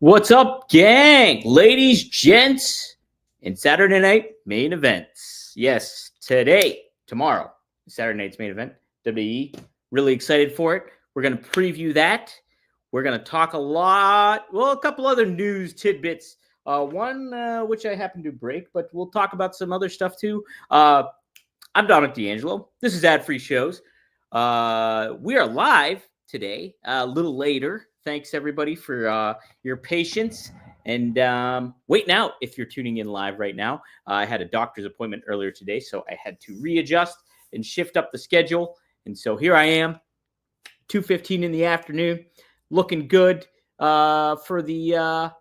What's up, gang? Ladies, gents, and Saturday night main events. Yes, tomorrow, Saturday night's main event, WWE. Really excited for it. We're going to preview that. We're going to talk a couple other news tidbits. One which I happen to break, but we'll talk about some other stuff too. I'm Dominic D'Angelo. This is Ad Free Shows. We are live today, a little later. Thanks, everybody, for your patience and waiting out if you're tuning in live right now. I had a doctor's appointment earlier today, so I had to readjust and shift up the schedule. And so here I am, 2:15 in the afternoon, looking good for the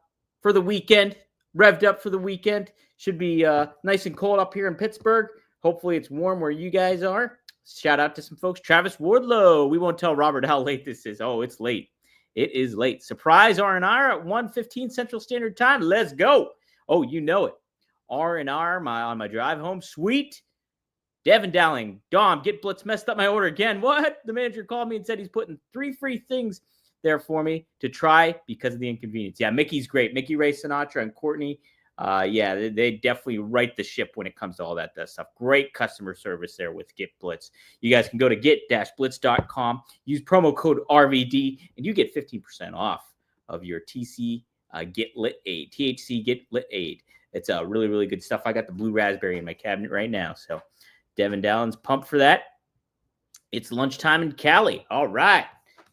weekend, revved up for the weekend. Should be nice and cold up here in Pittsburgh. Hopefully it's warm where you guys are. Shout out to some folks. Travis Wardlow. We won't tell Robert how late this is. Oh, it's late. It is late. Surprise R&R at 1:15 Central Standard Time. Let's go. Oh, you know it. R&R on my drive home. Sweet. Devin Dowling. Dom, get Blitz messed up my order again. What? The manager called me and said he's putting 3 free things there for me to try because of the inconvenience. Yeah, Mickey's great. Mickey Ray Sinatra and Courtney. They definitely right the ship when it comes to all that stuff. Great customer service there with Get Blitz. You guys can go to get-blitz.com, use promo code RVD, and you get 15% off of your TC Get Lit Aid. THC Get Lit Aid. It's really, really good stuff. I got the blue raspberry in my cabinet right now. So Devin Dallon's pumped for that. It's lunchtime in Cali. All right.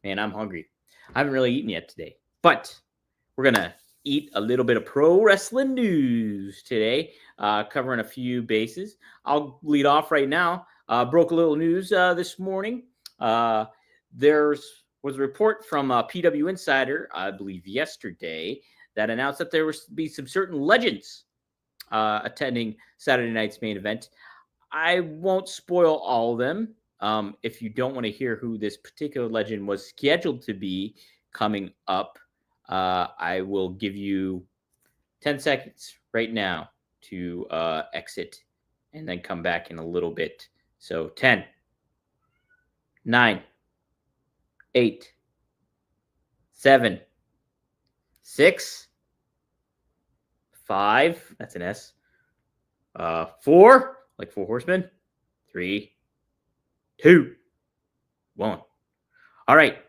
Man, I'm hungry. I haven't really eaten yet today, but we're going to eat a little bit of pro wrestling news today, covering a few bases. I'll lead off right now. Broke a little news this morning. There was a report from PW Insider, I believe yesterday, that announced that there was to be some certain legends attending Saturday night's main event. I won't spoil all of them. If you don't want to hear who this particular legend was scheduled to be coming up, I will give you 10 seconds right now to exit and then come back in a little bit. So 10, 9, 8, 7, 6, 5, that's an S, 4, like 4 horsemen, 3, 2, 1. All right.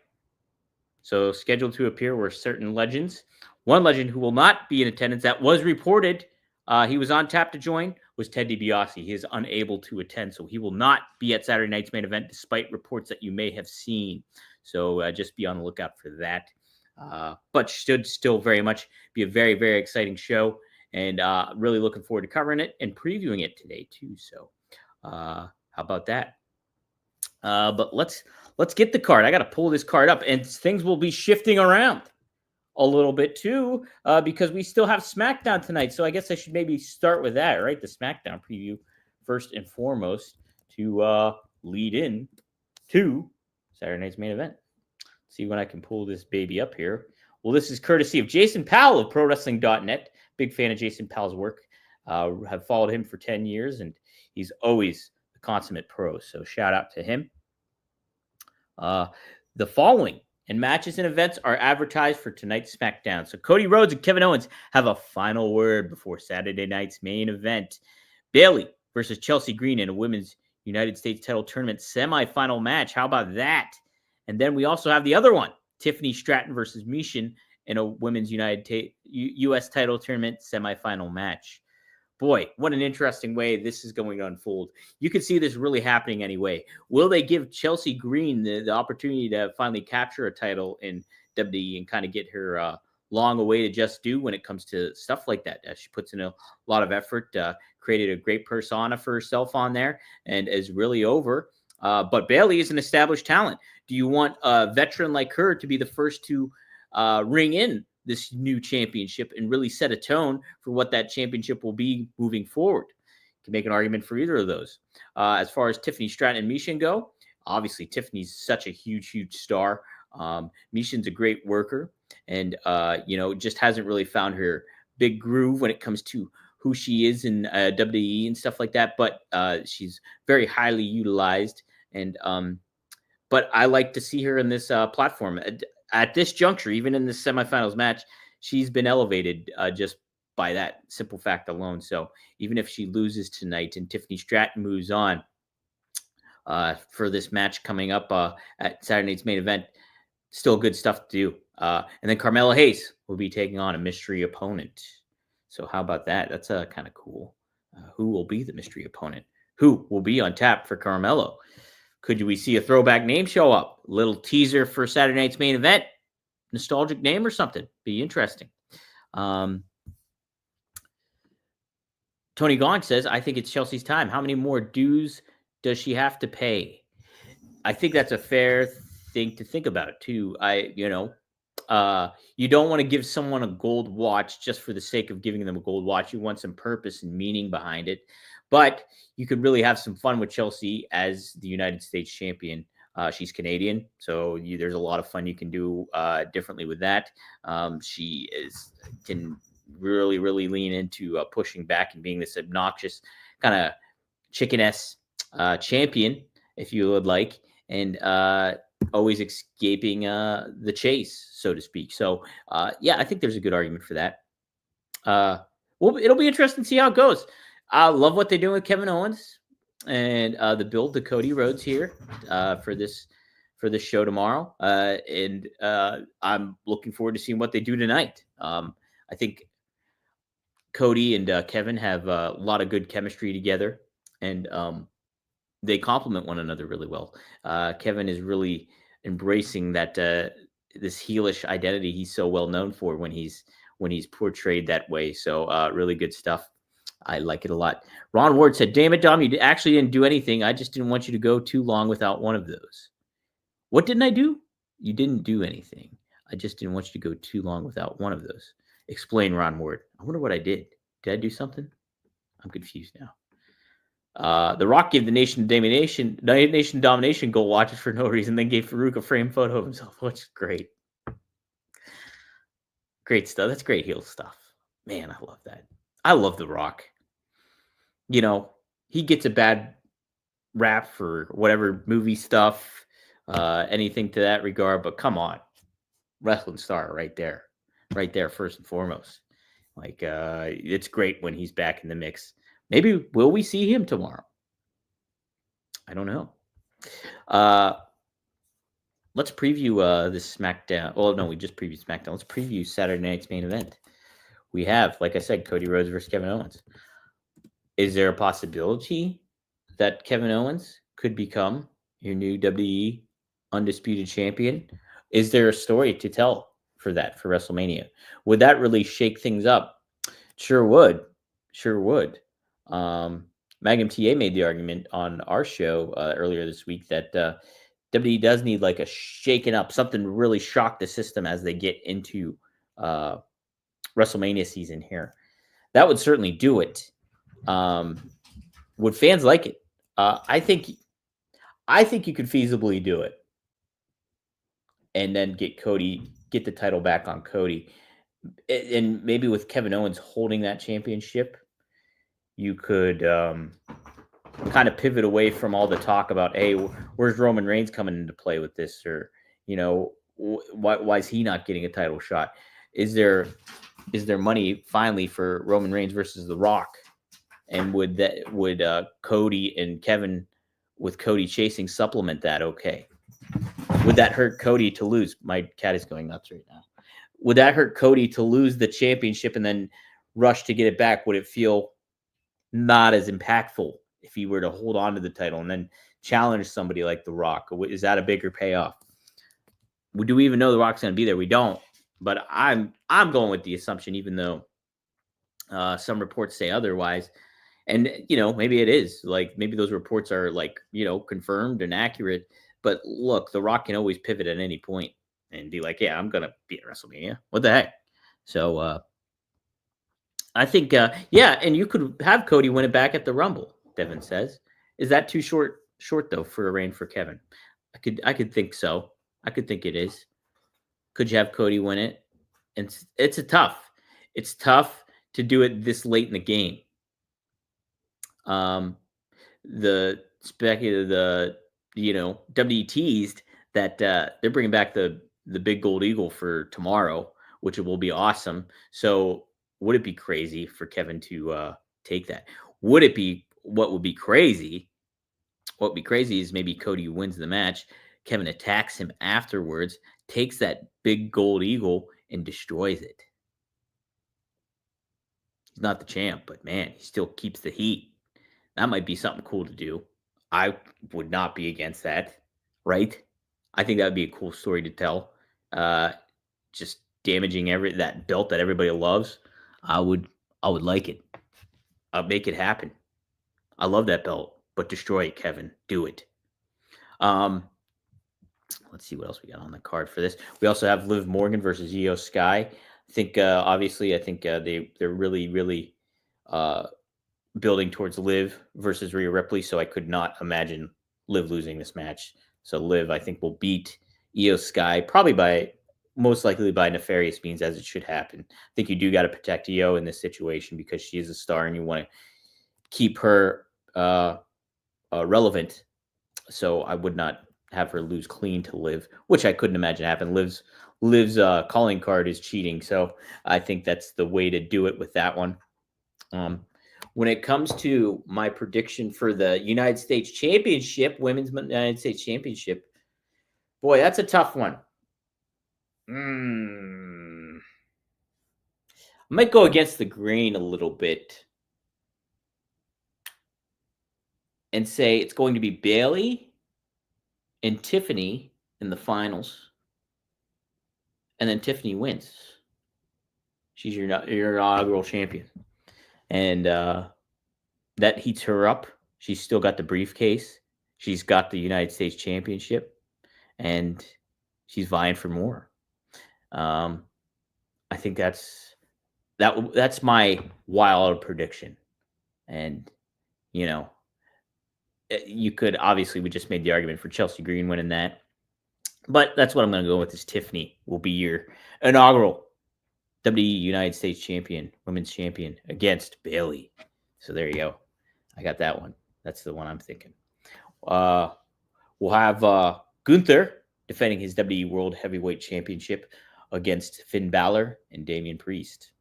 So scheduled to appear were certain legends. One legend who will not be in attendance that was reported, he was on tap to join, was Ted DiBiase. He is unable to attend, so he will not be at Saturday night's main event, despite reports that you may have seen. So just be on the lookout for that. But should still very much be a very, very exciting show, and really looking forward to covering it and previewing it today too. So how about that? But let's get the card. I got to pull this card up, and things will be shifting around a little bit too, because we still have SmackDown tonight. So I guess I should maybe start with that, right? The SmackDown preview first and foremost to lead in to Saturday night's main event. See when I can pull this baby up here. Well, this is courtesy of Jason Powell of ProWrestling.net. Big fan of Jason Powell's work. Have followed him for 10 years, and he's always the consummate pro. So shout out to him. The following and matches and events are advertised for tonight's SmackDown. So Cody Rhodes and Kevin Owens have a final word before Saturday night's main event. Bayley versus Chelsea Green in a women's United States title tournament semifinal match. How about that? And then we also have the other one, Tiffany Stratton versus Michin in a women's U.S. title tournament semifinal match. Boy, what an interesting way this is going to unfold. You can see this really happening anyway. Will they give Chelsea Green the opportunity to finally capture a title in WWE and kind of get her long away to just do when it comes to stuff like that? She puts in a lot of effort, created a great persona for herself on there, and is really over. But Bayley is an established talent. Do you want a veteran like her to be the first to ring in this new championship and really set a tone for what that championship will be moving forward? You can make an argument for either of those. As far as Tiffany Stratton and Michin go, obviously Tiffany's such a huge star. Michin's a great worker, and just hasn't really found her big groove when it comes to who she is in WWE and stuff like that. But she's very highly utilized, and but I like to see her in this platform. At this juncture, even in this semifinals match, she's been elevated just by that simple fact alone. So even if she loses tonight and Tiffany Stratton moves on for this match coming up at Saturday night's main event, still good stuff to do. And then Carmelo Hayes will be taking on a mystery opponent. So how about that? That's kind of cool. Who will be the mystery opponent? Who will be on tap for Carmelo? Could we see a throwback name show up? Little teaser for Saturday night's main event. Nostalgic name or something. Be interesting. Tony Gong says, I think it's Chelsea's time. How many more dues does she have to pay? I think that's a fair thing to think about too. You don't want to give someone a gold watch just for the sake of giving them a gold watch. You want some purpose and meaning behind it. But you could really have some fun with Chelsea as the United States champion. She's Canadian, so there's a lot of fun you can do differently with that. She can really, really lean into pushing back and being this obnoxious kind of chicken-esque champion, if you would like, and always escaping the chase, so to speak. So, I think there's a good argument for that. Well, it'll be interesting to see how it goes. I love what they're doing with Kevin Owens and the build to Cody Rhodes here for this show tomorrow. And I'm looking forward to seeing what they do tonight. I think Cody and Kevin have a lot of good chemistry together, and they complement one another really well. Kevin is really embracing that this heelish identity he's so well known for when he's portrayed that way. So really good stuff. I like it a lot. Ron Ward said, damn it, Dom, you actually didn't do anything. I just didn't want you to go too long without one of those. What didn't I do? You didn't do anything. I just didn't want you to go too long without one of those. Explain, Ron Ward. I wonder what I did. Did I do something? I'm confused now. The Rock gave the Nation Domination goal watches for no reason, then gave Farouk a framed photo of himself, which is great. Great stuff. That's great heel stuff. Man, I love that. I love The Rock. He gets a bad rap for whatever movie stuff, anything to that regard, but come on. Wrestling star right there, first and foremost. It's great when he's back in the mix. Maybe will we see him tomorrow? I don't know. Let's preview this SmackDown. Well, no, we just previewed SmackDown. Let's preview Saturday night's main event. We have, like I said, Cody Rhodes versus Kevin Owens. Is there a possibility that Kevin Owens could become your new WWE Undisputed Champion? Is there a story to tell for that, for WrestleMania? Would that really shake things up? Sure would. Magnum TA made the argument on our show earlier this week that WWE does need like a shaking up, something to really shock the system as they get into WrestleMania season here. That would certainly do it. Would fans like it? I think you could feasibly do it, and then get the title back on Cody, and maybe with Kevin Owens holding that championship, you could kind of pivot away from all the talk about, hey, where's Roman Reigns coming into play with this, or why is he not getting a title shot? Is there money finally for Roman Reigns versus The Rock? And would Cody and Kevin, with Cody chasing, supplement that? Okay. Would that hurt Cody to lose? My cat is going nuts right now. Would that hurt Cody to lose the championship and then rush to get it back? Would it feel not as impactful if he were to hold on to the title and then challenge somebody like The Rock? Is that a bigger payoff? Do we even know The Rock's going to be there? We don't. But I'm going with the assumption, even though some reports say otherwise. And, maybe it is. Like, maybe those reports are, confirmed and accurate. But look, The Rock can always pivot at any point and be like, yeah, I'm going to be at WrestleMania. What the heck? So, I think, and you could have Cody win it back at the Rumble, Devin says. Is that too short, though, for a reign for Kevin? I could think so. I could think it is. Could you have Cody win it? And it's tough to do it this late in the game. WWE teased that they're bringing back the big gold eagle for tomorrow, which will be awesome. So would it be crazy for Kevin to take that? Would it be what would be crazy? What would be crazy is maybe Cody wins the match. Kevin attacks him afterwards, takes that big gold eagle and destroys it. He's not the champ, but man, he still keeps the heat. That might be something cool to do. I would not be against that, right? I think that would be a cool story to tell. Just damaging that belt that everybody loves. I would like it. I'll make it happen. I love that belt, but destroy it, Kevin. Do it. Let's see what else we got on the card for this. We also have Liv Morgan versus Io Sky. I think obviously they're really building towards Liv versus Rhea Ripley, so I could not imagine Liv losing this match. So Liv, I think, will beat Io Sky probably most likely by nefarious means, as it should happen. I think you do got to protect Io in this situation because she is a star and you want to keep her relevant. So I would not have her lose clean to Liv, which I couldn't imagine happen. Liv's calling card is cheating, so I think that's the way to do it with that one. When it comes to my prediction for the United States Championship, Women's United States Championship, boy, that's a tough one. I might go against the grain a little bit and say it's going to be Bayley and Tiffany in the finals, and then Tiffany wins. She's your inaugural champion, and that heats her up. She's still got the briefcase. She's got the United States Championship, and she's vying for more. I think that's my wild prediction, and you could obviously, we just made the argument for Chelsea Green winning that, but that's what I'm going to go with. Is Tiffany will be your inaugural WWE United States Champion, Women's Champion against Bayley. So there you go. I got that one. That's the one I'm thinking. We'll have Gunther defending his WWE World Heavyweight Championship against Finn Balor and Damian Priest.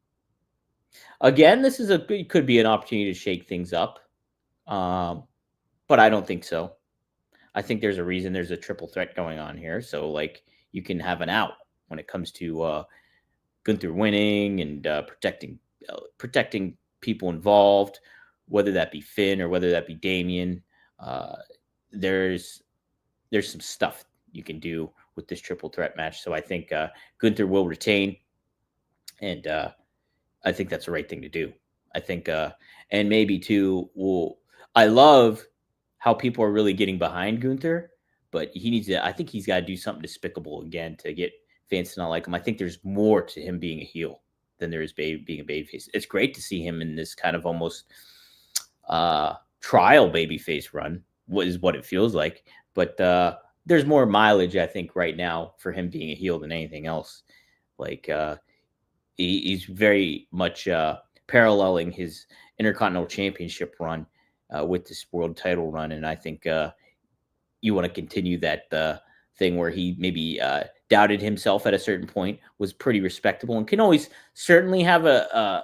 Again, this is could be an opportunity to shake things up, but I don't think so. I think there's a reason there's a triple threat going on here. So, like, you can have an out when it comes to Gunther winning and protecting people involved, whether that be Finn or whether that be Damian. There's some stuff you can do with this triple threat match. So I think Gunther will retain, and I think that's the right thing to do. I think, and maybe too, I love how people are really getting behind Gunther, but I think he's got to do something despicable again to get fans to not like him. I think there's more to him being a heel than there is being a babyface. It's great to see him in this kind of almost trial babyface run, is what it feels like. But there's more mileage, I think, right now for him being a heel than anything else. Like, he's very much paralleling his Intercontinental Championship run with this world title run. And I think you want to continue that thing where he maybe doubted himself at a certain point, was pretty respectable, and can always certainly have a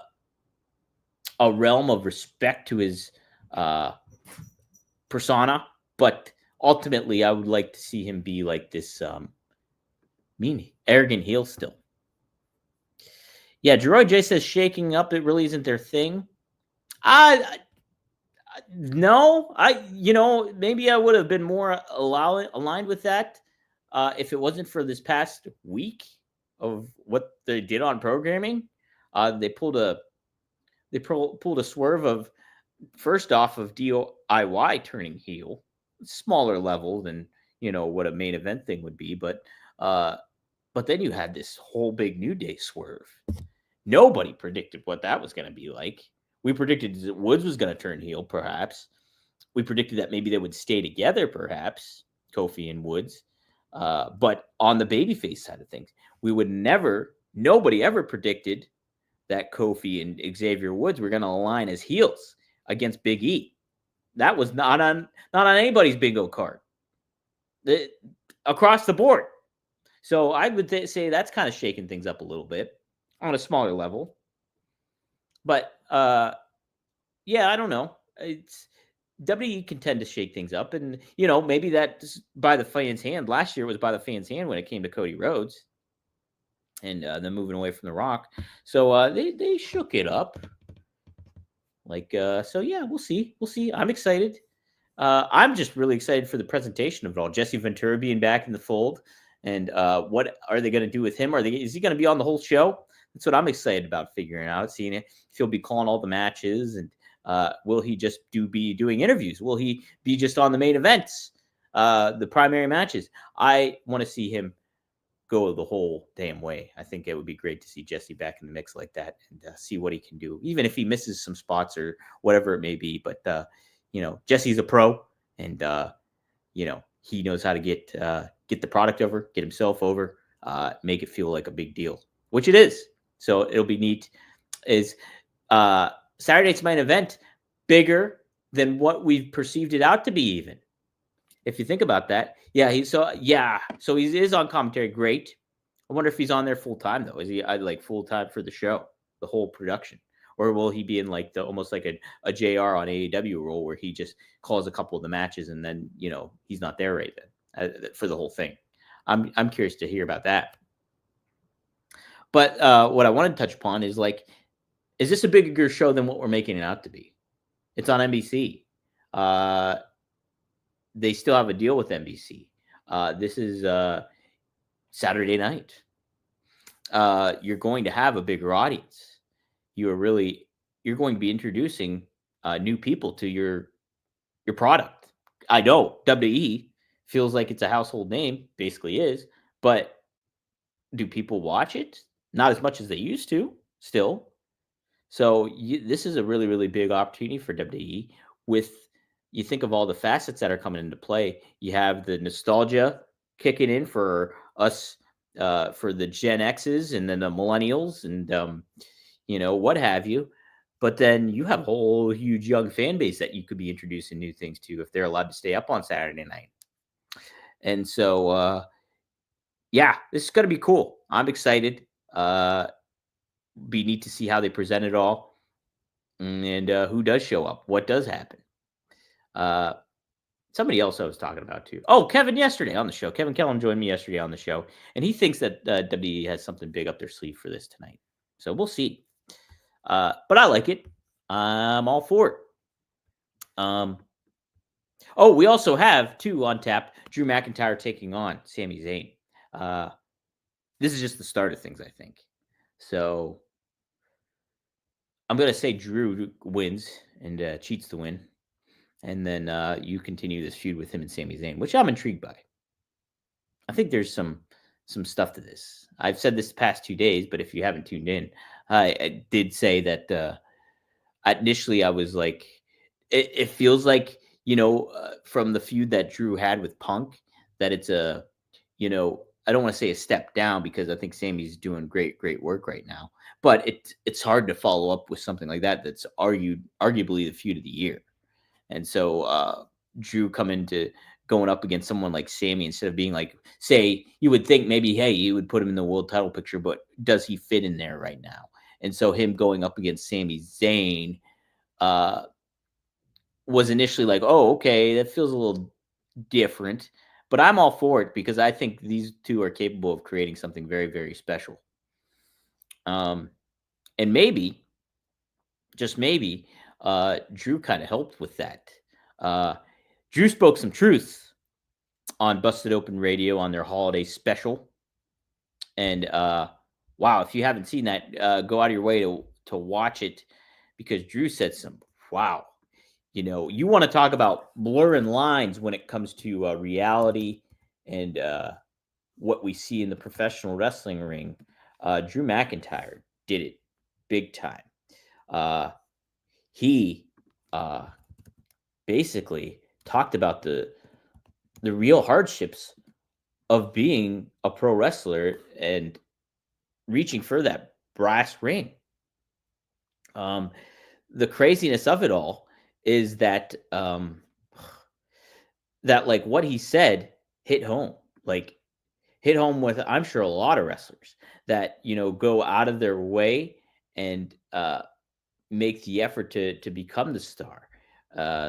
realm of respect to his persona. But ultimately, I would like to see him be like this mean, arrogant heel still. Yeah, Jeroy J says shaking up, it really isn't their thing. No, maybe I would have been more aligned with that if it wasn't for this past week of what they did on programming. They pulled a swerve of, first off, of DIY turning heel, smaller level than what a main event thing would be, but then you had this whole big New Day swerve. Nobody predicted what that was going to be like. We predicted that Woods was going to turn heel, perhaps. We predicted that maybe they would stay together, perhaps, Kofi and Woods. But on the babyface side of things, nobody ever predicted that Kofi and Xavier Woods were going to align as heels against Big E. That was not on anybody's bingo card across the board. So I would say that's kind of shaking things up a little bit. on a smaller level. But yeah, I don't know. It's WWE can tend to shake things up, and maybe that's by the fans' hand. Last year was by the fans' hand when it came to Cody Rhodes and them moving away from The Rock. So they shook it up. So yeah, we'll see. We'll see. I'm excited. I'm just really excited for the presentation of it all. Jesse Ventura being back in the fold, and what are they going to do with him? Is he going to be on the whole show? That's what I'm excited about figuring out. Seeing if he'll be calling all the matches, and will he just be doing interviews? Will he be just on the main events, the primary matches? I want to see him go the whole damn way. I think it would be great to see Jesse back in the mix like that and see what he can do, even if he misses some spots or whatever it may be. But Jesse's a pro, and he knows how to get the product over, get himself over, make it feel like a big deal, which it is. So it'll be neat. Is Saturday night's main event bigger than what we've perceived it out to be, even? If you think about that, so he is on commentary. Great. I wonder if he's on there full time though. Is he like full time for the show, the whole production, or will he be in like almost like a JR on AEW role where he just calls a couple of the matches and then he's not there right then for the whole thing? I'm curious to hear about that. But what I want to touch upon is is this a bigger show than what we're making it out to be? It's on NBC. They still have a deal with NBC. This is Saturday night. You're going to have a bigger audience. You're going to be introducing new people to your product. I know WWE feels like it's a household name, basically is, but do people watch it? Not as much as they used to still. So this is a really, really big opportunity for WWE. You think of all the facets that are coming into play. You have the nostalgia kicking in for us, for the Gen X's and then the millennials and, what have you. But then you have a whole huge young fan base that you could be introducing new things to if they're allowed to stay up on Saturday night. And so, this is going to be cool. I'm excited. Be neat to see how they present it all and who does show up, what does happen. Somebody else I was talking about too. Oh, Kevin yesterday on the show. Kevin Kellum joined me yesterday on the show, and he thinks that WWE has something big up their sleeve for this tonight. So we'll see. But I like it. I'm all for it. We also have too on tap Drew McIntyre taking on Sami Zayn. This is just the start of things, I think. So I'm gonna say Drew wins and cheats the win. And then you continue this feud with him and Sami Zayn, which I'm intrigued by. I think there's some stuff to this. I've said this the past 2 days, but if you haven't tuned in, I did say that initially I was like, it feels like, from the feud that Drew had with Punk, that it's I don't want to say a step down because I think Sami's doing great work right now. But it's hard to follow up with something like that that's arguably the feud of the year. And so Drew going up against someone like Sami instead of being like, say, you would think maybe, hey, you would put him in the world title picture, but does he fit in there right now? And so him going up against Sami Zayn was initially like, oh, okay, that feels a little different. But I'm all for it because I think these two are capable of creating something very, very special. And maybe, just maybe, Drew kind of helped with that. Drew spoke some truth on Busted Open Radio on their holiday special. And wow, if you haven't seen that, go out of your way to watch it because Drew said some, wow. You want to talk about blurring lines when it comes to reality and what we see in the professional wrestling ring. Drew McIntyre did it big time. He basically talked about the real hardships of being a pro wrestler and reaching for that brass ring. The craziness of it all is that that like what he said hit home. Like hit home with, I'm sure, a lot of wrestlers that, go out of their way and make the effort to become the star.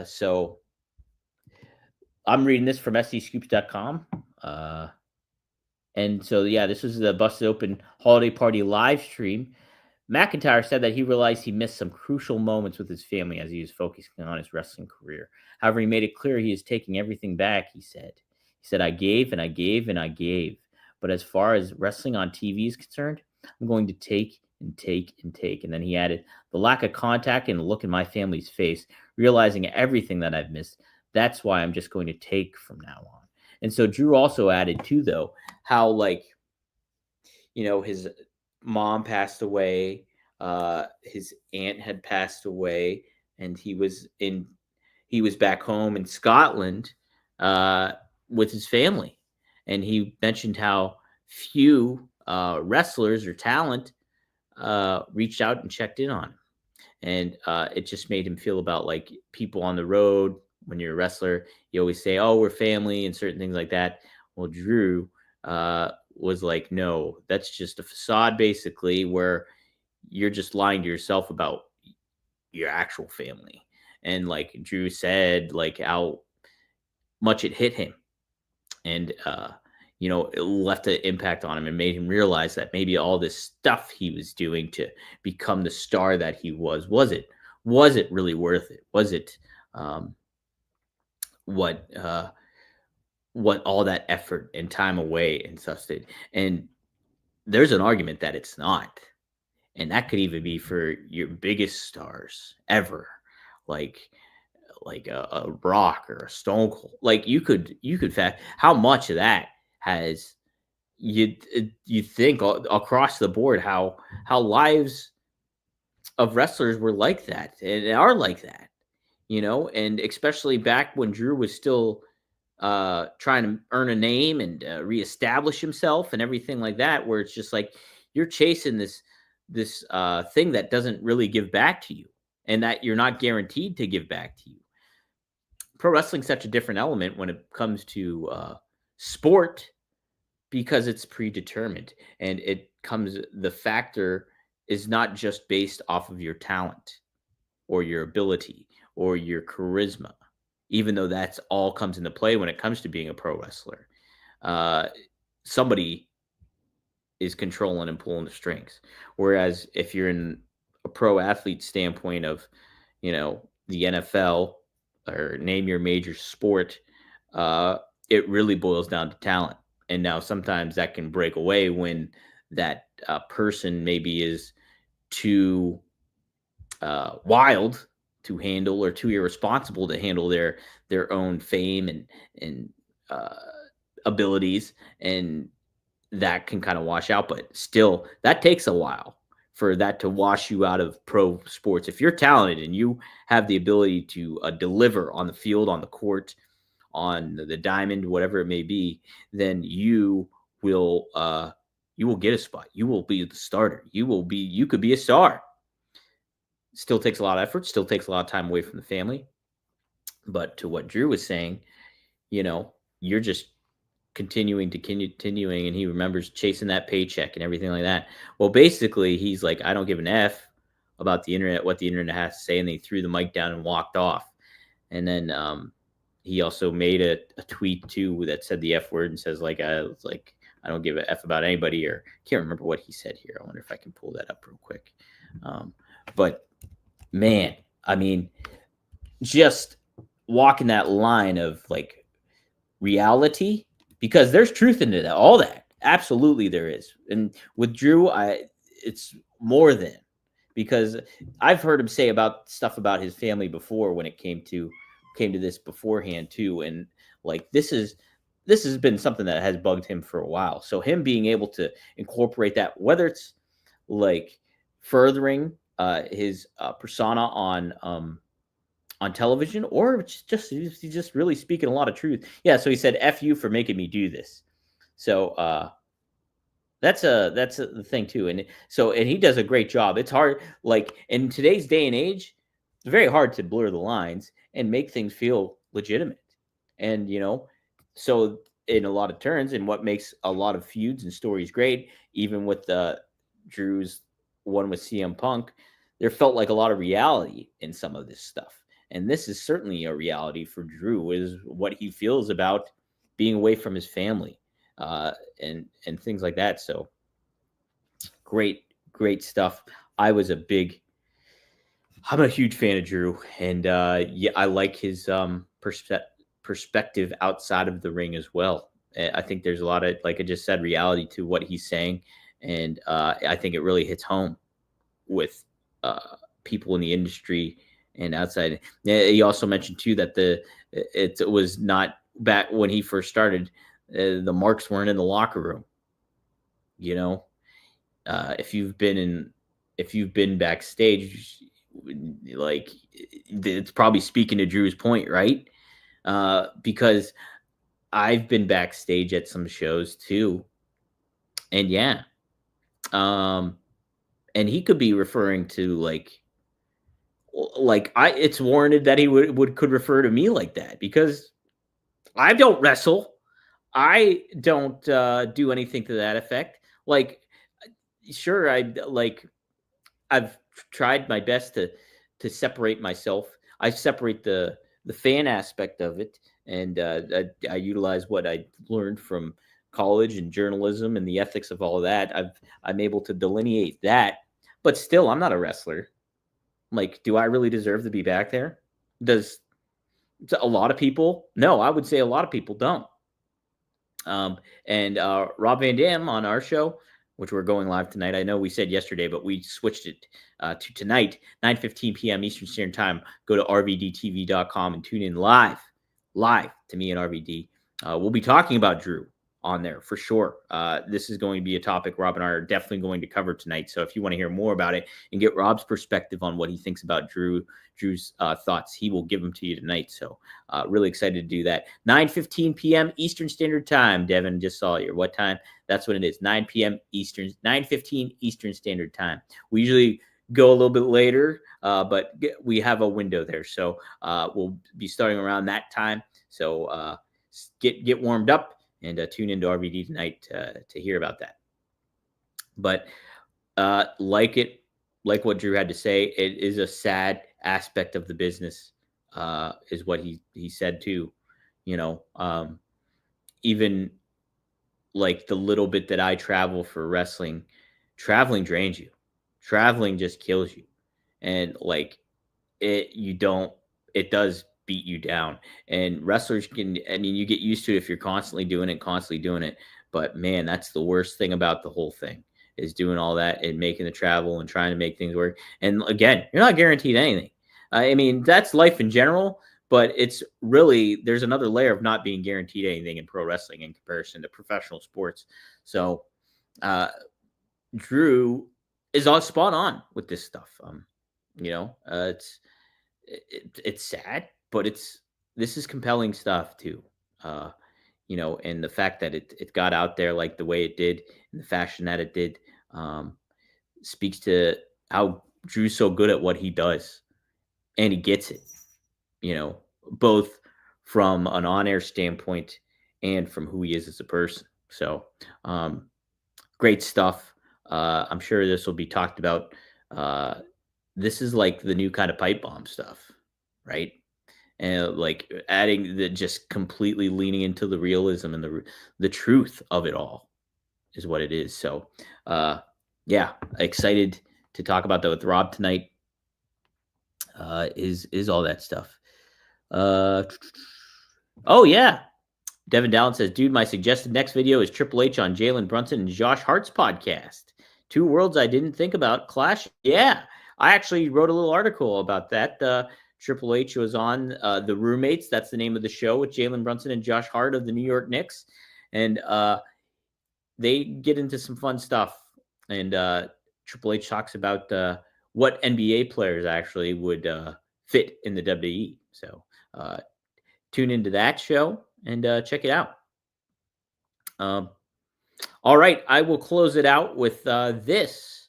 So I'm reading this from SCScoops.com. And so, yeah, this was the Busted Open Holiday Party live stream. McIntyre said that he realized he missed some crucial moments with his family as he was focusing on his wrestling career. However, he made it clear he is taking everything back, he said. He said, I gave and I gave and I gave. But as far as wrestling on TV is concerned, I'm going to take and take and take. And then he added, the lack of contact and the look in my family's face, realizing everything that I've missed, that's why I'm just going to take from now on. And so Drew also added, too, though, how, like, his mom passed away, his aunt had passed away, and he was back home in Scotland with his family. And he mentioned how few wrestlers or talent reached out and checked in on him. And it just made him feel about like people on the road. When you're a wrestler, you always say, oh, we're family and certain things like that. Well, Drew was like, no, that's just a facade, basically, where you're just lying to yourself about your actual family. And like Drew said, like how much it hit him. And, it left an impact on him and made him realize that maybe all this stuff he was doing to become the star that he was it really worth it? Was it what all that effort and time away and stuff did? And there's an argument that it's not. And that could even be for your biggest stars ever, like a Rock or a Stone Cold. Like you could fact how much of that has you think across the board how lives of wrestlers were like that and are like that, and especially back when Drew was still trying to earn a name and reestablish himself and everything like that, where it's just like you're chasing this thing that doesn't really give back to you and that you're not guaranteed to give back to you. Pro wrestling is such a different element when it comes to sport because it's predetermined, and the factor is not just based off of your talent or your ability or your charisma, even though that's all comes into play when it comes to being a pro wrestler. Somebody is controlling and pulling the strings. Whereas if you're in a pro athlete standpoint of, the NFL or name your major sport, it really boils down to talent. And now sometimes that can break away when that person maybe is too wild to handle or too irresponsible to handle their own fame and abilities, and that can kind of wash out. But still, that takes a while for that to wash you out of pro sports. If you're talented and you have the ability to deliver on the field, on the court, on the diamond, whatever it may be, then you will get a spot. You will be the starter. You could be a star. Still takes a lot of effort, still takes a lot of time away from the family. But to what Drew was saying, you're just continuing, and he remembers chasing that paycheck and everything like that. Well, basically, he's like, I don't give an F about the internet, what the internet has to say, and they threw the mic down and walked off. And then he also made a tweet too that said the F word and says I don't give a F about anybody, or can't remember what he said here. I wonder if I can pull that up real quick. But man, I mean, just walking that line of like reality, because there's truth into that, all that. Absolutely there is. And with Drew, it's more than, because I've heard him say about stuff about his family before when it came to this beforehand too. And like, this has been something that has bugged him for a while. So him being able to incorporate that, whether it's like furthering his persona on television, or he's just really speaking a lot of truth. Yeah. So he said, F you for making me do this. So that's the thing too. And he does a great job. It's hard, like in today's day and age, it's very hard to blur the lines and make things feel legitimate. And, so in a lot of turns, and what makes a lot of feuds and stories great, even with Drew's one with CM Punk, there felt like a lot of reality in some of this stuff. And this is certainly a reality for Drew, is what he feels about being away from his family, and things like that. So great stuff. I'm a huge fan of Drew, and yeah, I like his perspective outside of the ring as well. I think there's a lot of, like I just said, reality to what he's saying, and I think it really hits home with people in the industry and outside. He also mentioned too that it was not back when he first started. The marks weren't in the locker room. You know, if you've been backstage, like, it's probably speaking to Drew's point, right? Because I've been backstage at some shows too, and yeah, and he could be referring to like it's warranted that he could refer to me like that, because I don't wrestle. I don't do anything to that effect. Like, sure, I've tried my best to separate myself. I separate the fan aspect of it, and I utilize what I learned from college and journalism and the ethics of all of that. I'm able to delineate that, but still, I'm not a wrestler. Like, do I really deserve to be back there? Does a lot of people? No, I would say a lot of people don't. And Rob Van Dam on our show, which we're going live tonight. I know we said yesterday, but we switched it to tonight, 9:15 p.m. Eastern Standard Time. Go to rvdtv.com and tune in live to me and RVD. We'll be talking about Drew on there for sure. This is going to be a topic Rob and I are definitely going to cover tonight. So if you want to hear more about it and get Rob's perspective on what he thinks about Drew's thoughts, he will give them to you tonight. So really excited to do that. 9:15 p.m. Eastern Standard Time. Devin just saw your what time? That's what it is. 9 p.m. Eastern, 9:15 Eastern Standard Time. We usually go a little bit later, but we have a window there. So we'll be starting around that time. So get warmed up and tune into RVD tonight to hear about that. But like what Drew had to say, it is a sad aspect of the business, is what he said too. You know, even like the little bit that I travel for wrestling, traveling drains you. Traveling just kills you, and like it does beat you down. And wrestlers you get used to it if you're constantly doing it. But man, that's the worst thing about the whole thing, is doing all that and making the travel and trying to make things work. And again, you're not guaranteed anything. I mean, that's life in general, but it's really, there's another layer of not being guaranteed anything in pro wrestling in comparison to professional sports. So Drew is all spot on with this stuff. It's sad, but this is compelling stuff too. And the fact that it got out there like the way it did, in the fashion that it did, speaks to how Drew's so good at what he does, and he gets it. Both from an on-air standpoint and from who he is as a person. So, great stuff. I'm sure this will be talked about. This is like the new kind of pipe bomb stuff, right? And like adding just completely leaning into the realism and the truth of it all is what it is. So, yeah, excited to talk about that with Rob tonight. Is all that stuff. Oh yeah. Devin Dallin says, dude, my suggested next video is Triple H on Jalen Brunson and Josh Hart's podcast. Two worlds I didn't think about clash. Yeah, I actually wrote a little article about that. Triple H was on The Roommates. That's the name of the show, with Jalen Brunson and Josh Hart of the New York Knicks. And they get into some fun stuff. And Triple H talks about what NBA players actually would fit in the WWE. So tune into that show and check it out. All right, I will close it out with this.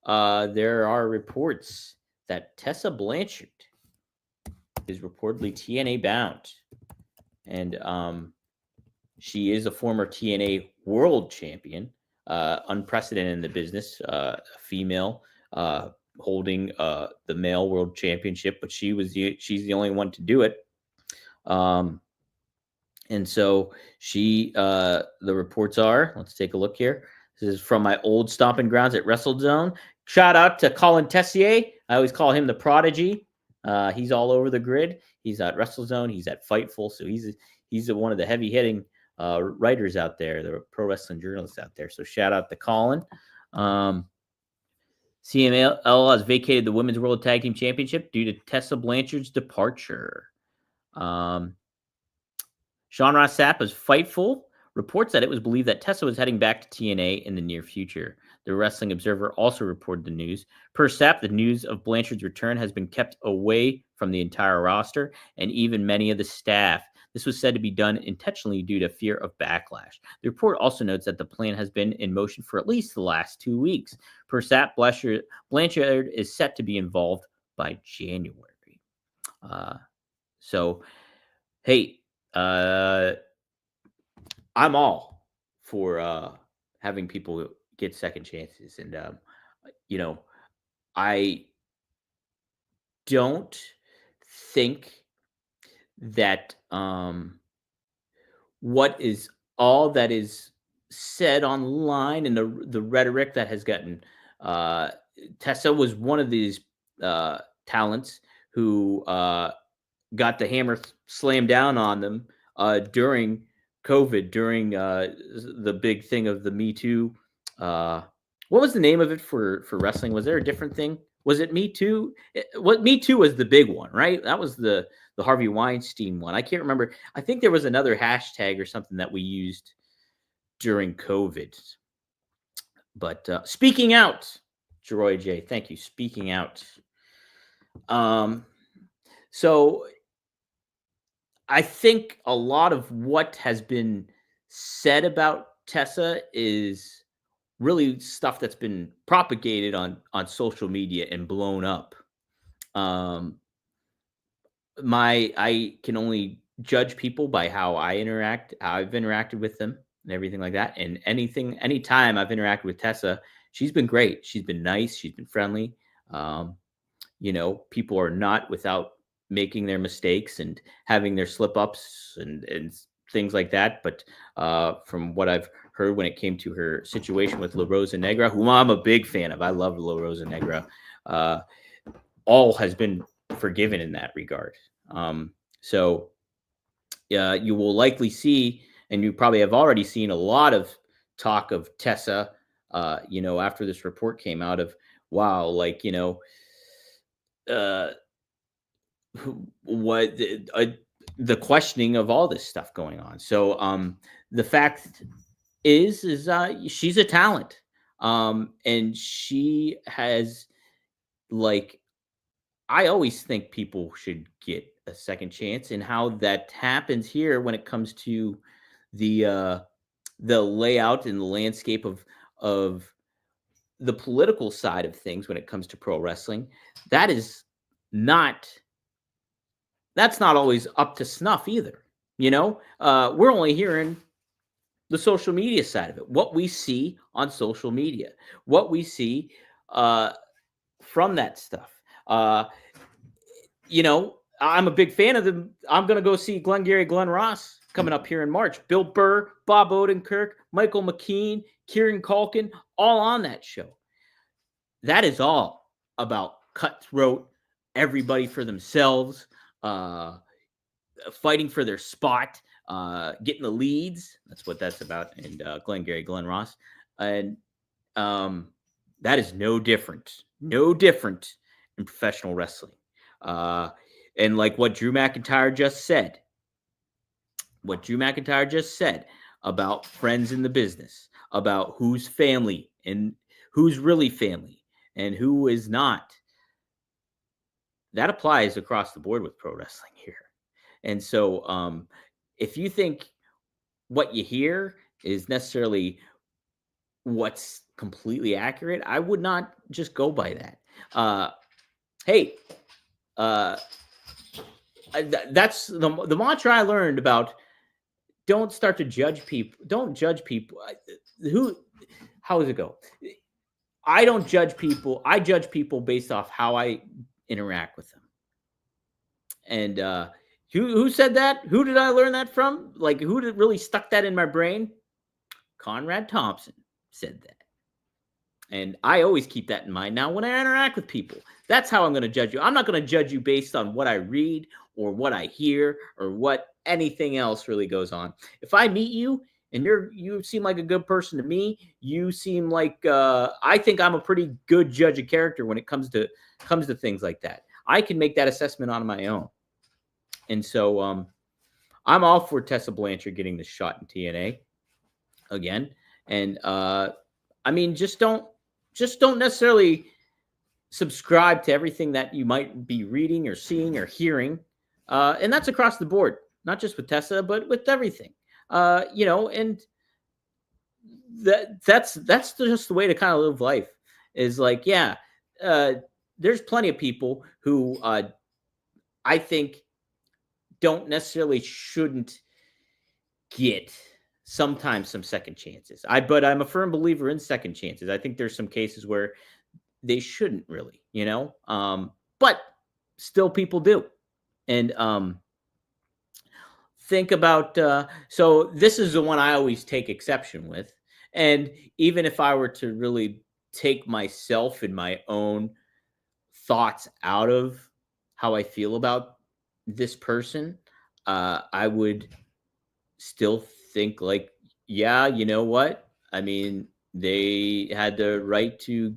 There are reports that Tessa Blanchard is reportedly TNA bound, and She is a former TNA World Champion, unprecedented in the business, a female holding the male World Championship, but she's the only one to do it. And so the reports are, let's take a look here. This is from my old stomping grounds at WrestleZone. Shout out to Colin Tessier. I always call him the Prodigy. He's all over the grid. He's at WrestleZone. He's at Fightful. So he's one of the heavy hitting writers out there, the pro wrestling journalists out there. So shout out to Colin. CMLL has vacated the Women's World Tag Team Championship due to Tessa Blanchard's departure. Sean Ross Sapp of Fightful reports that it was believed that Tessa was heading back to TNA in the near future. The Wrestling Observer also reported the news. Per Sapp, the news of Blanchard's return has been kept away from the entire roster and even many of the staff. This was said to be done intentionally due to fear of backlash. The report also notes that the plan has been in motion for at least the last 2 weeks. Per Sapp, Blanchard is set to be involved by January. Hey, I'm all for having people get second chances. And, I don't think that what is all that is said online and the rhetoric that has gotten Tessa was one of these talents who got the hammer slammed down on them during COVID, during the big thing of the Me Too. What was the name of it for wrestling? Was there a different thing? Was it Me Too? Me Too was the big one, right? That was the Harvey Weinstein one. I can't remember. I think there was another hashtag or something that we used during COVID. But speaking out, Jeroy J. Thank you. Speaking out. So I think a lot of what has been said about Tessa is really stuff that's been propagated on social media and blown up. I can only judge people by how I've interacted with them and everything like that. And anytime I've interacted with Tessa, she's been great. She's been nice. She's been friendly. People are not without making their mistakes and having their slip ups and things like that. But from what I've heard when it came to her situation with La Rosa Negra, whom I'm a big fan of, I love La Rosa Negra, all has been forgiven in that regard. You will likely see, and you probably have already seen, a lot of talk of Tessa, after this report came out of, wow, what the questioning of all this stuff going on. So the fact is she's a talent, and she has, I always think people should get a second chance, and how that happens here when it comes to the layout and the landscape of the political side of things when it comes to pro wrestling. That's not always up to snuff either. We're only hearing the social media side of it, what we see on social media, what we see from that stuff. I'm a big fan of them. I'm going to go see Glengarry Glen Ross coming up here in March. Bill Burr, Bob Odenkirk, Michael McKean, Kieran Culkin, all on that show. That is all about cutthroat, everybody for themselves, fighting for their spot, getting the leads. That's what that's about. And Glengarry Glen Ross. And that is no different in professional wrestling. And like what Drew McIntyre just said about friends in the business, about who's family and who's really family and who is not, that applies across the board with pro wrestling here. And so if you think what you hear is necessarily what's completely accurate, I would not just go by that. That's the mantra I learned about don't start to judge people. Don't judge people. How does it go? I don't judge people. I judge people based off how I interact with them. And who said that? Who did I learn that from? Like, who did really stuck that in my brain? Conrad Thompson said that. And I always keep that in mind now when I interact with people. That's how I'm going to judge you. I'm not going to judge you based on what I read or what I hear or what anything else really goes on. If I meet you and you seem like a good person to me, you seem like I think I'm a pretty good judge of character when it comes to things like that. I can make that assessment on my own. And so I'm all for Tessa Blanchard getting the shot in TNA again. And I mean, just don't necessarily subscribe to everything that you might be reading or seeing or hearing. And that's across the board, not just with Tessa, but with everything. And that's just the way to kind of live life is like, yeah, there's plenty of people who I think shouldn't get sometimes some second chances. But I'm a firm believer in second chances. I think there's some cases where they shouldn't really, but still people do. And think about, so this is the one I always take exception with. And even if I were to really take myself and my own thoughts out of how I feel about this person, I would still think like, yeah, you know what? I mean, they had the right to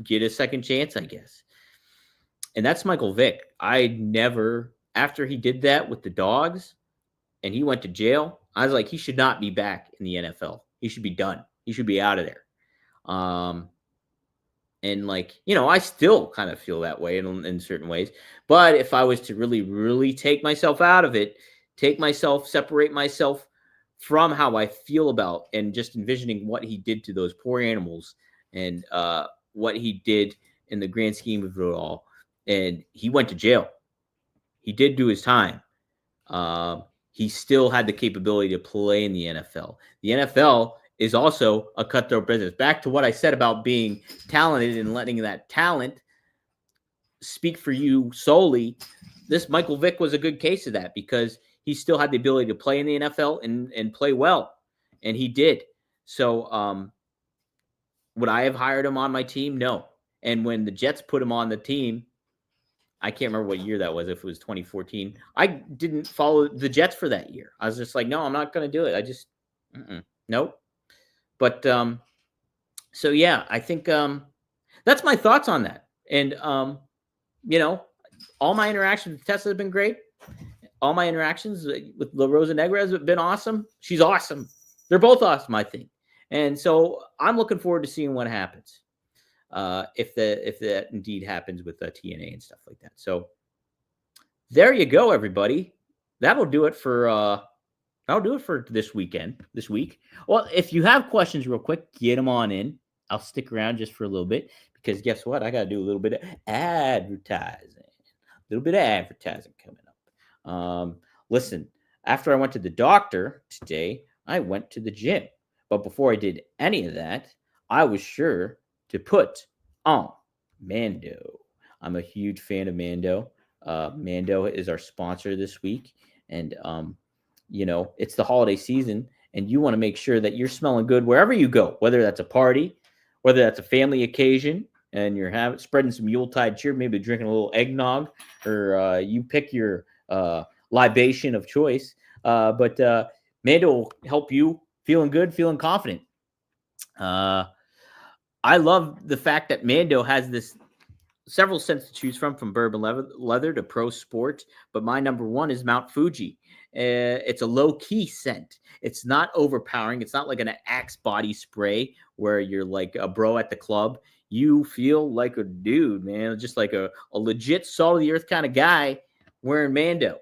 get a second chance, I guess. And that's Michael Vick. I never, after he did that with the dogs and he went to jail, I was like, he should not be back in the NFL. He should be done. He should be out of there. And like, I still kind of feel that way in certain ways. But if I was to really, really take myself out of it, separate myself from how I feel about and just envisioning what he did to those poor animals and what he did in the grand scheme of it all. And he went to jail. He did do his time. He still had the capability to play in the NFL. The NFL is also a cutthroat business. Back to what I said about being talented and letting that talent speak for you solely. This Michael Vick was a good case of that because he still had the ability to play in the NFL and play well. And he did. So would I have hired him on my team? No. And when the Jets put him on the team, I can't remember what year that was, if it was 2014. I didn't follow the Jets for that year. I was just like, no, I'm not going to do it. I just, nope. But so, yeah, I think that's my thoughts on that. And, all my interactions with Tessa have been great. All my interactions with La Rosa Negra have been awesome. She's awesome. They're both awesome, I think. And so I'm looking forward to seeing what happens. If that indeed happens with TNA and stuff like that. So there you go, everybody. That'll do it for this week. Well, if you have questions real quick, get them on in. I'll stick around just for a little bit because guess what? I got to do a little bit of advertising. Coming up. Listen, after I went to the doctor today, I went to the gym. But before I did any of that, I was sure to put on Mando. I'm a huge fan of Mando. Mando is our sponsor this week. And, it's the holiday season and you want to make sure that you're smelling good wherever you go, whether that's a party, whether that's a family occasion and you're spreading some Yuletide cheer, maybe drinking a little eggnog or you pick your libation of choice. But Mando will help you feeling good, feeling confident. I love the fact that Mando has this several scents to choose from bourbon leather to pro sport. But my number one is Mount Fuji. It's a low key scent. It's not overpowering. It's not like an Axe body spray where you're like a bro at the club. You feel like a dude, man, just like a legit salt of the earth kind of guy wearing Mando.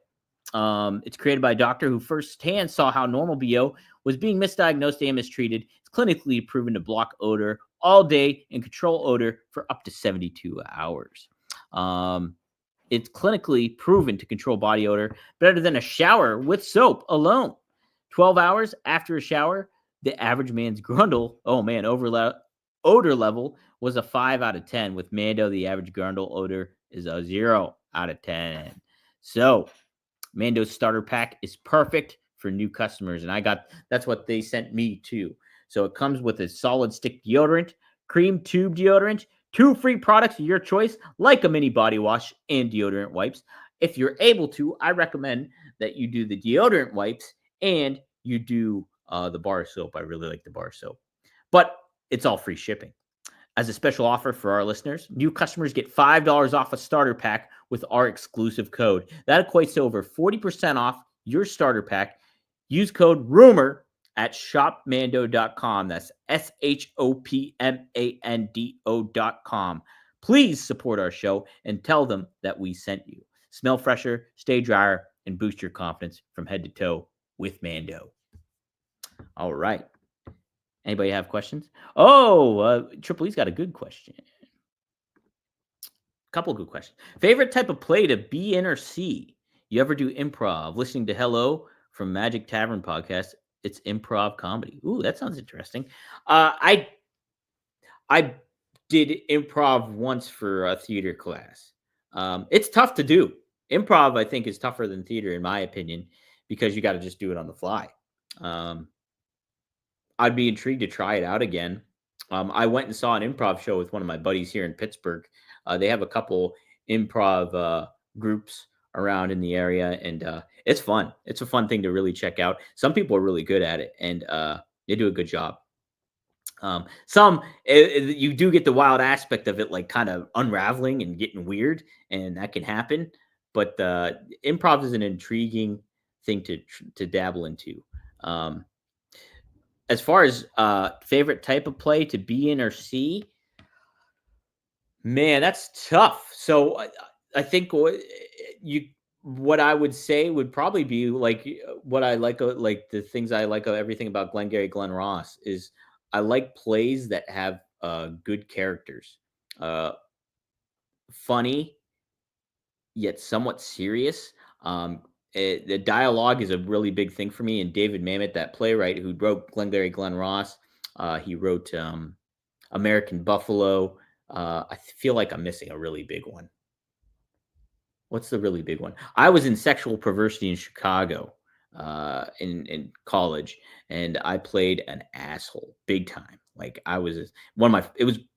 It's created by a doctor who firsthand saw how normal BO was being misdiagnosed and mistreated. It's clinically proven to block odor all day and control odor for up to 72 hours. It's clinically proven to control body odor better than a shower with soap alone. 12 hours after a shower, the average man's grundle, oh man, odor level was a 5 out of 10. With Mando, the average grundle odor is a 0 out of 10. So, Mando's starter pack is perfect for new customers, and that's what they sent me too. So it comes with a solid stick deodorant, cream tube deodorant, 2 free products of your choice, like a mini body wash and deodorant wipes. If you're able to, I recommend that you do the deodorant wipes and you do the bar soap. I really like the bar soap, but it's all free shipping. As a special offer for our listeners, new customers get $5 off a starter pack with our exclusive code. That equates to over 40% off your starter pack. Use code RUMOR at shopmando.com. That's SHOPMANDO.com. Please support our show and tell them that we sent you. Smell fresher, stay drier, and boost your confidence from head to toe with Mando. All right. Anybody have questions? Oh, Triple E's got a good question. Couple good questions. Favorite type of play to be in or see? You ever do improv? Listening to Hello from Magic Tavern podcast. It's improv comedy. Ooh, that sounds interesting. I did improv once for a theater class. It's tough to do. Improv, I think, is tougher than theater, in my opinion, because you got to just do it on the fly. I'd be intrigued to try it out again. I went and saw an improv show with one of my buddies here in Pittsburgh. They have a couple improv groups around in the area, and it's fun. It's a fun thing to really check out. Some people are really good at it, and they do a good job. You do get the wild aspect of it, like kind of unraveling and getting weird, and that can happen. But improv is an intriguing thing to dabble into. As far as favorite type of play to be in or see, man, that's tough. So I think what I would say would probably be like what I like the things I like of everything about Glenn Ross is I like plays that have good characters, funny yet somewhat serious. The dialogue is a really big thing for me. And David Mamet, that playwright who wrote Glenn Ross, he wrote American Buffalo. I feel like I'm missing a really big one. What's the really big one? I was in Sexual Perversity in Chicago in college, and I played an asshole big time. Like it was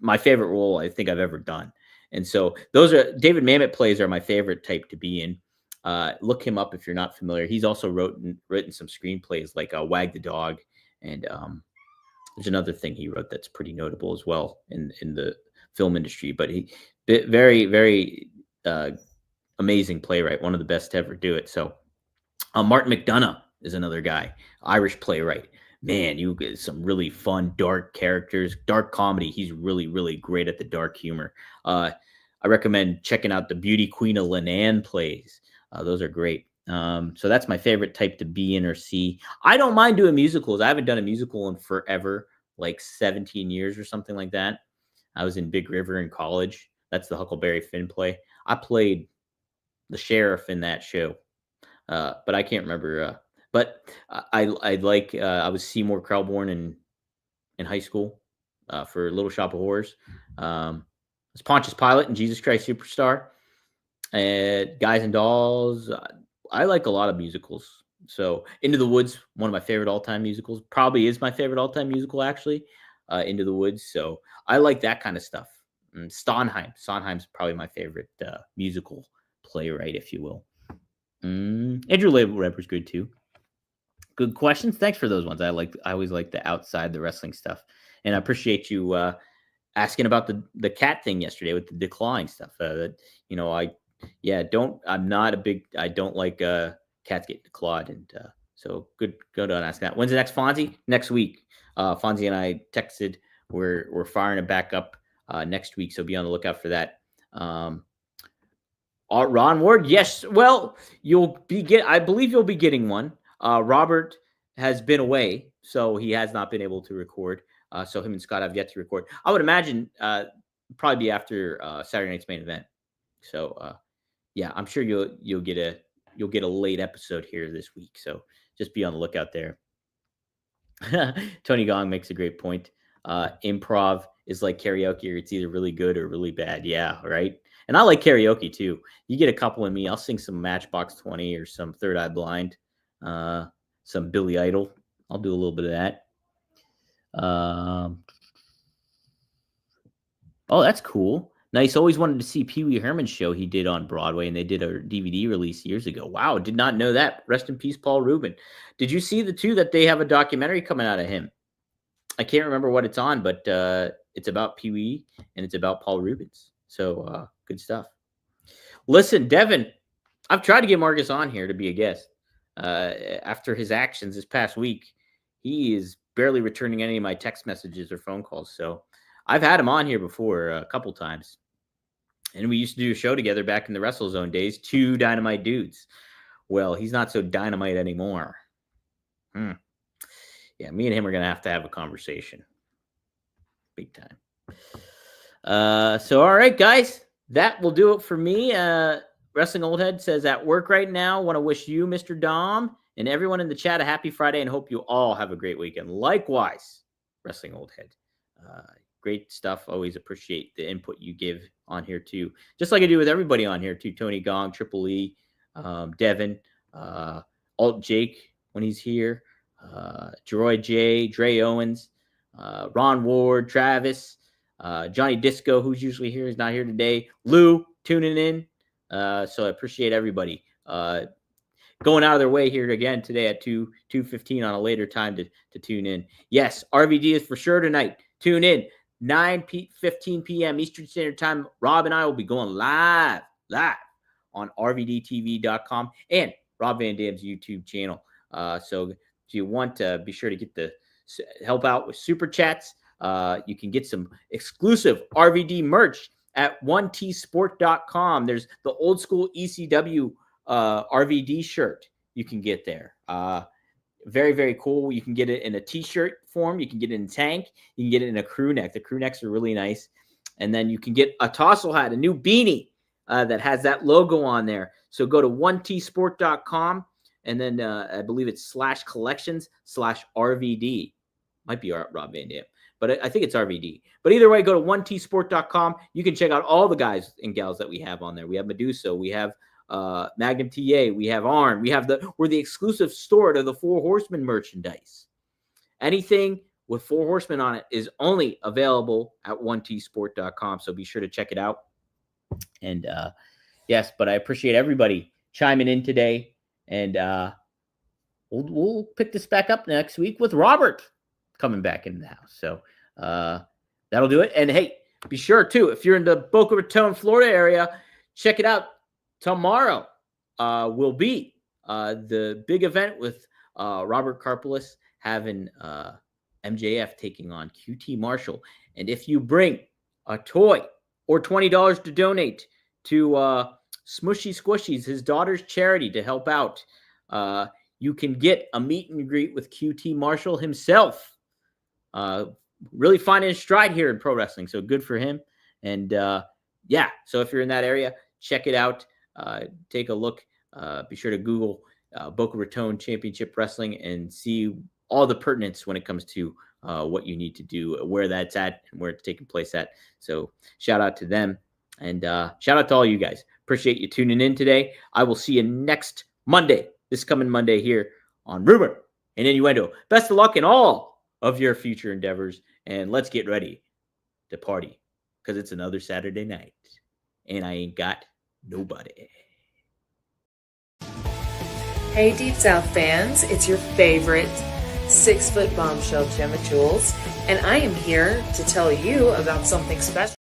my favorite role I think I've ever done. And so those are David Mamet plays are my favorite type to be in. Look him up if you're not familiar. He's also written some screenplays like Wag the Dog, and there's another thing he wrote that's pretty notable as well in the film industry. But he very very amazing playwright, one of the best to ever do it. So Martin McDonagh is another guy, Irish playwright. Man, you get some really fun, dark characters, dark comedy. He's really, really great at the dark humor. I recommend checking out the Beauty Queen of Lenan plays. Those are great. So that's my favorite type to be in or see. I don't mind doing musicals. I haven't done a musical in forever, like 17 years or something like that. I was in Big River in college. That's the Huckleberry Finn play. I played the sheriff in that show, but I can't remember. But I was Seymour Krelborn in high school for Little Shop of Horrors. It's Pontius Pilate and Jesus Christ Superstar, and Guys and Dolls. I like a lot of musicals. So Into the Woods, one of my favorite all-time musicals, probably is my favorite all-time musical actually. Into the Woods. So I like that kind of stuff. And Sondheim's probably my favorite musical playwright, if you will. Andrew Lloyd Webber's good too. Good questions. Thanks for those ones. I always like the outside the wrestling stuff, and I appreciate you asking about the cat thing yesterday with the declawing stuff. I don't like cats getting declawed, and so good on asking that. When's the next Fonzie? Next week. Fonzie and I texted. We're firing it back up next week, so be on the lookout for that. Ron Ward, yes. Well, I believe you'll be getting one. Robert has been away, so he has not been able to record. So him and Scott have yet to record. I would imagine probably be after Saturday night's main event. So yeah, I'm sure you'll get a late episode here this week. So just be on the lookout there. Tony Gong makes a great point. Improv is like karaoke, or it's either really good or really bad. Yeah, right. And I like karaoke too. You get a couple of me, I'll sing some Matchbox 20 or some Third Eye Blind, some Billy Idol. I'll do a little bit of that. Oh, that's cool. Nice. Always wanted to see Pee Wee Herman's show he did on Broadway, and they did a DVD release years ago. Wow, did not know that. Rest in peace, Paul Rubin. Did you see the two that they have a documentary coming out of him? I can't remember what it's on, but it's about Pee Wee and it's about Paul Rubens. So good stuff. Listen, Devin, I've tried to get Marcus on here to be a guest. After his actions this past week, he is barely returning any of my text messages or phone calls. So I've had him on here before a couple times. And we used to do a show together back in the WrestleZone days, two dynamite dudes. Well, he's not so dynamite anymore. Yeah, me and him are going to have a conversation. Big time. So, all right, guys, that will do it for me. Wrestling Old Head says, at work right now, want to wish you, Mr. Dom, and everyone in the chat a happy Friday and hope you all have a great weekend. Likewise, Wrestling Old Head. Great stuff. Always appreciate the input you give on here, too. Just like I do with everybody on here, too. Tony Gong, Triple E, Devin, Alt Jake when he's here, Droid J, Dre Owens, Ron Ward, Travis, Johnny Disco, who's usually here, is not here today. Lou, tuning in. So I appreciate everybody going out of their way here again today at 2:15 on a later time to tune in. Yes, RVD is for sure tonight. Tune in 9:15 p.m. Eastern Standard Time. Rob and I will be going live on rvdtv.com and Rob Van Dam's YouTube channel. So if you want to be sure to get the help out with super chats, you can get some exclusive RVD merch at 1tsport.com. There's the old school ECW RVD shirt you can get there. Very, very cool. You can get it in a t-shirt form. You can get it in tank. You can get it in a crew neck. The crew necks are really nice. And then you can get a tassel hat, a new beanie that has that logo on there. So go to 1tsport.com and then I believe it's /collections/RVD. Might be Rob Van Dam, but I think it's RVD. But either way, go to 1tsport.com. You can check out all the guys and gals that we have on there. We have Medusa. We have Magnum TA. We have Arn. We're the exclusive store to the Four Horsemen merchandise. Anything with Four Horsemen on it is only available at 1tsport.com. So be sure to check it out. And yes, but I appreciate everybody chiming in today. And we'll pick this back up next week with Robert coming back into the house. So that'll do it. And hey, be sure too, if you're in the Boca Raton, Florida area, check it out. Tomorrow will be the big event with Robert Karpolis having MJF taking on QT Marshall. And if you bring a toy or $20 to donate to Smushy Squishies, his daughter's charity, to help out, you can get a meet and greet with QT Marshall himself. Really finding his stride here in pro wrestling. So good for him. And yeah, so if you're in that area, check it out. Take a look. Be sure to Google Boca Raton Championship Wrestling and see all the pertinence when it comes to what you need to do, where that's at, and where it's taking place at. So shout out to them. And shout out to all you guys. Appreciate you tuning in today. I will see you next Monday, this coming Monday here on Rumor and Innuendo. Best of luck in all of your future endeavors. And let's get ready to party because it's another Saturday night. And I ain't got nobody. Hey Deep South fans, it's your favorite 6-foot bombshell Gemma Jules, and I am here to tell you about something special.